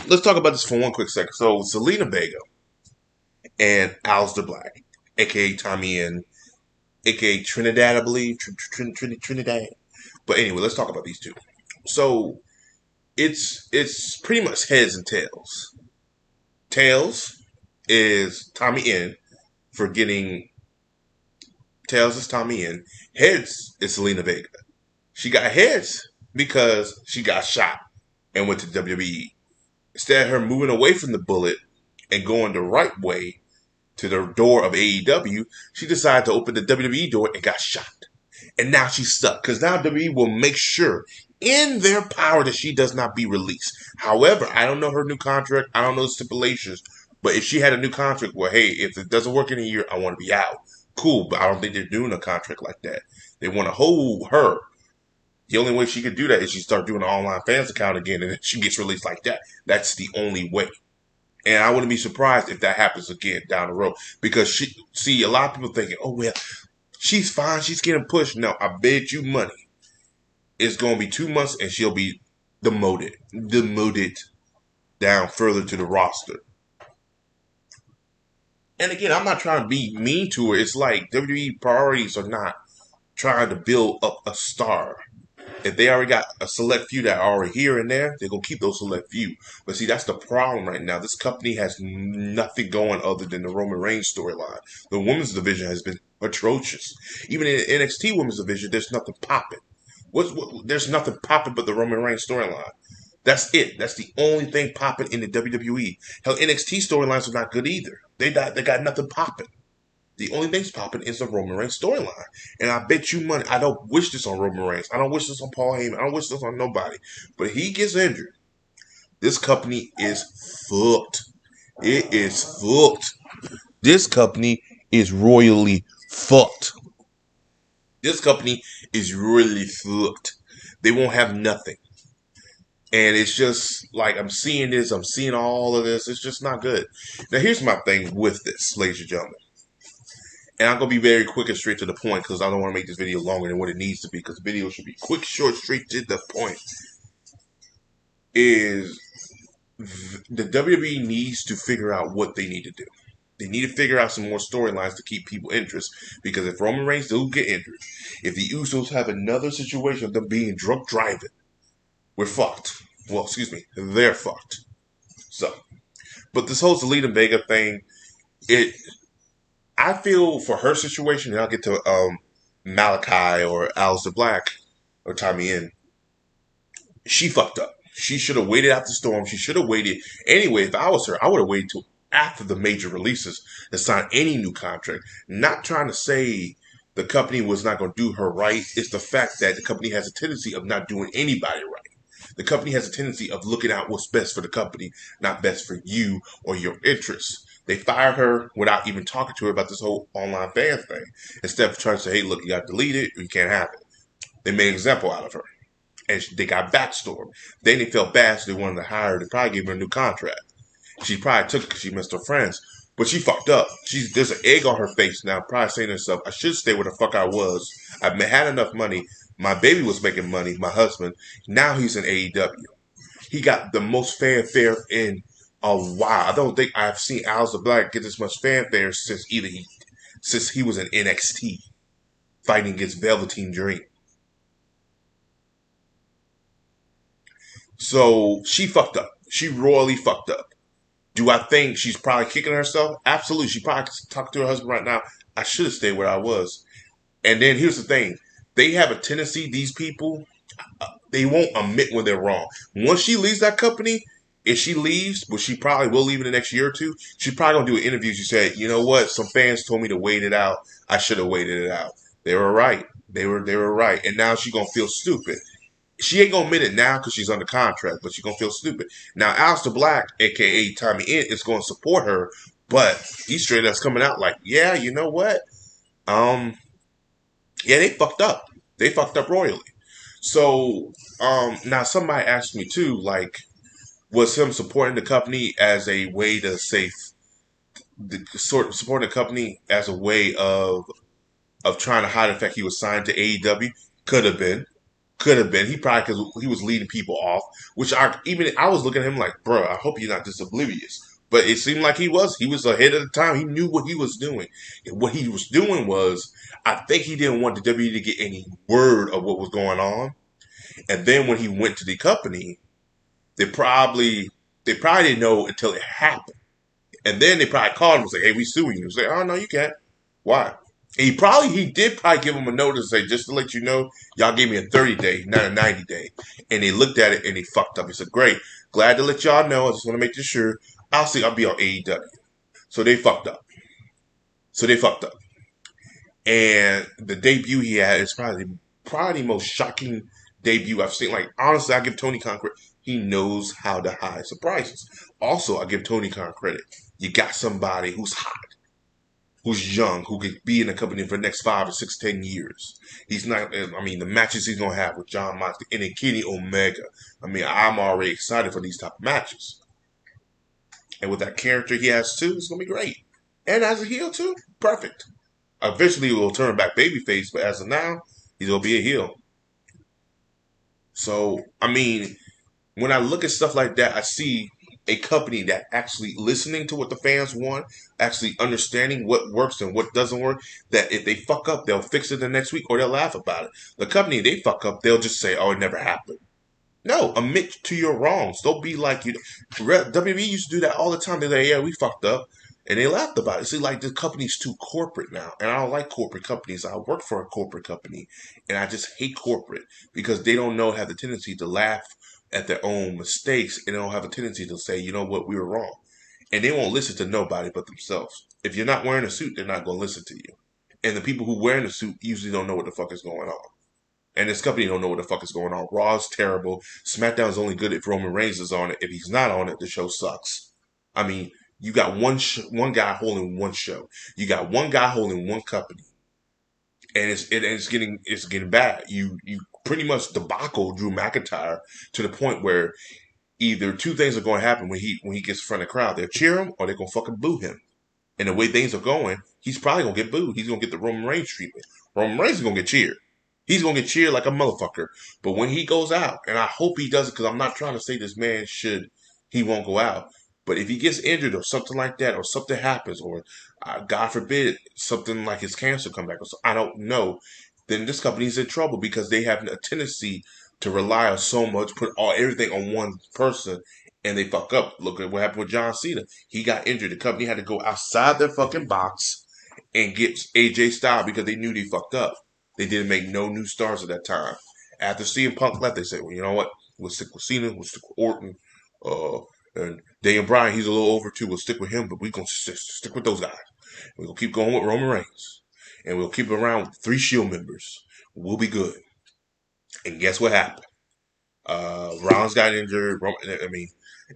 let's talk about this for one quick second. So Zelina Vega and Aleister Black, aka Tommy and aka Trinidad, I believe, Trinidad. But anyway, let's talk about these two. So it's pretty much heads and tails. Tails is Tommy in for getting tails is Tommy in. Heads is Zelina Vega. She got heads because she got shot and went to WWE. Instead of her moving away from the bullet and going the right way to the door of AEW, she decided to open the WWE door and got shot. And now she's stuck because now WWE will make sure in their power that she does not be released. However, I don't know her new contract. I don't know the stipulations. But if she had a new contract where, hey, if it doesn't work in a year, I want to be out. Cool, but I don't think they're doing a contract like that. They want to hold her. The only way she could do that is she start doing an online fans account again and then she gets released like that. That's the only way. And I wouldn't be surprised if that happens again down the road. Because a lot of people thinking, oh, well, she's fine. She's getting pushed. No, I bet you money. It's going to be 2 months and she'll be demoted down further to the roster. And again, I'm not trying to be mean to her. It's like WWE priorities are not trying to build up a star. If they already got a select few that are already here and there, they're going to keep those select few. But see, that's the problem right now. This company has nothing going other than the Roman Reigns storyline. The women's division has been atrocious. Even in the NXT women's division, there's nothing popping. There's nothing popping but the Roman Reigns storyline. That's it. That's the only thing popping in the WWE. Hell, NXT storylines are not good either. They got nothing popping. The only thing's popping is the Roman Reigns storyline. And I bet you money, I don't wish this on Roman Reigns. I don't wish this on Paul Heyman. I don't wish this on nobody. But if he gets injured, this company is fucked. It is fucked. This company is royally fucked. This company is really fucked. They won't have nothing. And it's just like I'm seeing this, I'm seeing all of this. It's just not good. Now, here's my thing with this, ladies and gentlemen. And I'm going to be very quick and straight to the point because I don't want to make this video longer than what it needs to be because the video should be quick, short, straight to the point. Is the WWE needs to figure out what they need to do. They need to figure out some more storylines to keep people interested because if Roman Reigns do get injured, if the Usos have another situation of them being drunk driving, we're fucked. Well, excuse me, they're fucked. So, but this whole Zelina Vega thing, I feel for her situation, and I'll get to Malachi or Aleister Black or Tommy in. She fucked up. She should have waited out the storm. She should have waited. Anyway, if I was her, I would have waited till after the major releases to sign any new contract. Not trying to say the company was not going to do her right. It's the fact that the company has a tendency of not doing anybody right. The company has a tendency of looking out what's best for the company, not best for you or your interests. They fired her without even talking to her about this whole online fan thing. Instead of trying to say, hey, look, you got to delete it or you can't have it. They made an example out of her. And they got backstormed. Then they felt bad, so they wanted to hire her. They probably gave her a new contract. She probably took it because she missed her friends. But she fucked up. There's an egg on her face now, probably saying to herself, I should stay where the fuck I was. I had enough money. My baby was making money, my husband. Now he's in AEW. He got the most fanfare in a while. I don't think I've seen Aleister Black get this much fanfare since he was in NXT fighting against Velveteen Dream. So she fucked up. She royally fucked up. Do I think she's probably kicking herself? Absolutely. She probably talking to her husband right now. I should have stayed where I was. And then here's the thing. They have a tendency, these people, they won't admit when they're wrong. Once she leaves that company, if she leaves, which she probably will leave in the next year or two, she's probably going to do an interview. She said, you know what? Some fans told me to wait it out. I should have waited it out. They were right. They were right. And now she's going to feel stupid. She ain't going to admit it now because she's under contract, but she's going to feel stupid. Now, Aleister Black, a.k.a. Tommy In, is going to support her, but he's straight up coming out like, yeah, you know what? Yeah, they fucked up. They fucked up royally. So, now somebody asked me too, like, was him supporting the company as a way to supporting the company as a way of trying to hide the fact he was signed to AEW? Could have been. Could have been. He probably because he was leading people off, which I was looking at him like, bro, I hope you're not just oblivious. But it seemed like he was. He was ahead of the time. He knew what he was doing. And what he was doing was, I think he didn't want the WWE to get any word of what was going on. And then when he went to the company, they probably didn't know until it happened. And then they probably called him and say, "Hey, we suing you." Say, "Oh no, you can't. Why?" He did probably give him a notice and say, just to let you know, y'all gave me a 30-day, not a 90-day. And they looked at it and he fucked up. He said, "Great, glad to let y'all know. I just want to make this sure. I'll be on AEW." So they fucked up. So they fucked up. And the debut he had is probably the most shocking debut I've seen. Like honestly, I give Tony Khan credit. He knows how to hide surprises. Also, I give Tony Khan credit. You got somebody who's hot, who's young, who could be in the company for the next 5 or 6, 10 years. He's not. I mean, the matches he's gonna have with John Moxley and then Kenny Omega. I mean, I'm already excited for these type of matches. And with that character he has too, it's gonna be great. And as a heel too, perfect. Eventually, he will turn back babyface, but as of now, he's gonna be a heel. So, I mean, when I look at stuff like that, I see a company that actually listening to what the fans want, actually understanding what works and what doesn't work. That if they fuck up, they'll fix it the next week or they'll laugh about it. The company they fuck up, they'll just say, "Oh, it never happened." No, admit to your wrongs. Don't be like you. WWE used to do that all the time. They're like, "Yeah, we fucked up," and they laughed about it. See, like the company's too corporate now, and I don't like corporate companies. I work for a corporate company, and I just hate corporate because they don't know have the tendency to laugh at their own mistakes, and they don't have a tendency to say, "You know what, we were wrong," and they won't listen to nobody but themselves. If you're not wearing a suit, they're not going to listen to you, and the people who wearing the suit usually don't know what the fuck is going on. And this company don't know what the fuck is going on. Raw's terrible. SmackDown's only good if Roman Reigns is on it. If he's not on it, the show sucks. I mean, you got one guy holding one show. You got one guy holding one company, and it's getting bad. You pretty much debacle Drew McIntyre to the point where either two things are going to happen when he gets in front of the crowd. They'll cheer him or they're gonna fucking boo him. And the way things are going, he's probably gonna get booed. He's gonna get the Roman Reigns treatment. Roman Reigns is gonna get cheered. He's gonna get cheered like a motherfucker. But when he goes out, and I hope he does it, because I'm not trying to say this man he won't go out. But if he gets injured or something like that, or something happens, or God forbid something like his cancer come back, or so, I don't know, then this company's in trouble because they have a tendency to rely on so much, put everything on one person, and they fuck up. Look at what happened with John Cena. He got injured. The company had to go outside their fucking box and get AJ Styles because they knew they fucked up. They didn't make no new stars at that time. After CM Punk left, they said, "Well, you know what? We'll stick with Cena. We'll stick with Orton. And Daniel Bryan, he's a little over too. We'll stick with him, but we're going to stick with those guys. We'll keep going with Roman Reigns. And we'll keep around 3 Shield members. We'll be good." And guess what happened? Rollins got injured. I mean,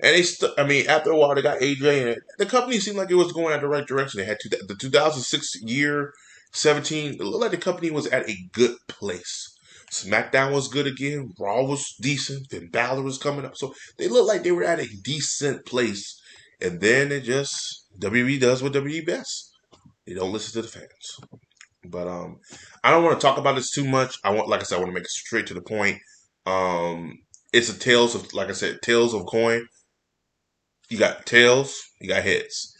and I mean, after a while, they got AJ, and the company seemed like it was going in the right direction. They had the 2006 year, 17. It looked like the company was at a good place. SmackDown was good again. Raw was decent. Finn Balor was coming up, so they looked like they were at a decent place. And then it just WWE does what WWE best. They don't listen to the fans. But I don't want to talk about this too much. Like I said, I want to make it straight to the point. Um, it's a tails of, like I said, tails of coin. You got tails, you got heads.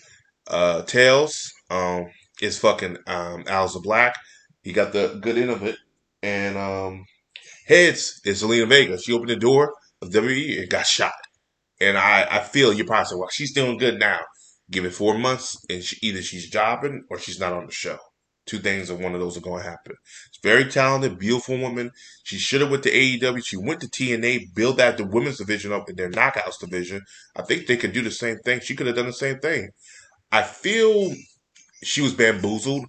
Tails, is fucking Aleister Black. He got the good end of it, and heads is Zelina Vega. She opened the door of WWE and got shot. And I feel you probably say, well, she's doing good now. Give it 4 months, and either she's jobbing or she's not on the show. Two things, or one of those are going to happen. She's very talented, beautiful woman. She should have went to AEW. She went to TNA, build that the women's division up in their knockouts division. I think they could do the same thing. She could have done the same thing. I feel she was bamboozled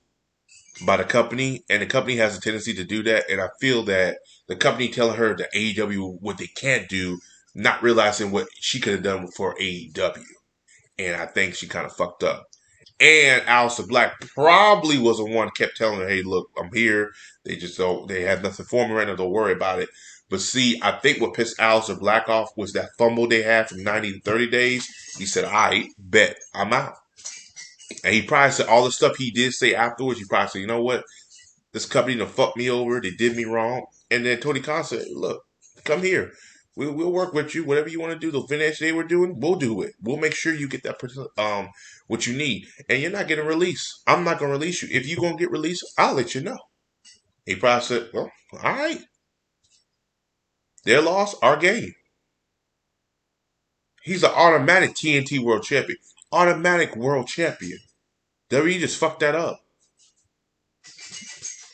by the company, and the company has a tendency to do that. And I feel that the company telling her that AEW what they can't do, not realizing what she could have done for AEW. And I think she kind of fucked up. And Aleister Black probably was the one kept telling her, "Hey, look, I'm here. They just don't. They have nothing for me right now. Don't worry about it." But see, I think what pissed Aleister Black off was that fumble they had from 90 to 30 days. He said, "I bet I'm out." And he probably said all the stuff he did say afterwards. He probably said, "You know what? This company done fucked me over. They did me wrong. And then Tony Khan said, "Look, come here. We'll work with you. Whatever you want to do, the finish they were doing, we'll do it. We'll make sure you get that what you need. And you're not getting released. I'm not gonna release you. If you're gonna get released, I'll let you know." He probably said, "Well, all right. Their loss, our game." He's an automatic TNT World Champion. Automatic World Champion. WWE just fucked that up.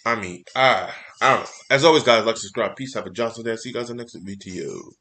I mean, I don't know. As always, guys, like, subscribe. Peace. Have a Johnson there. See you guys in the next video.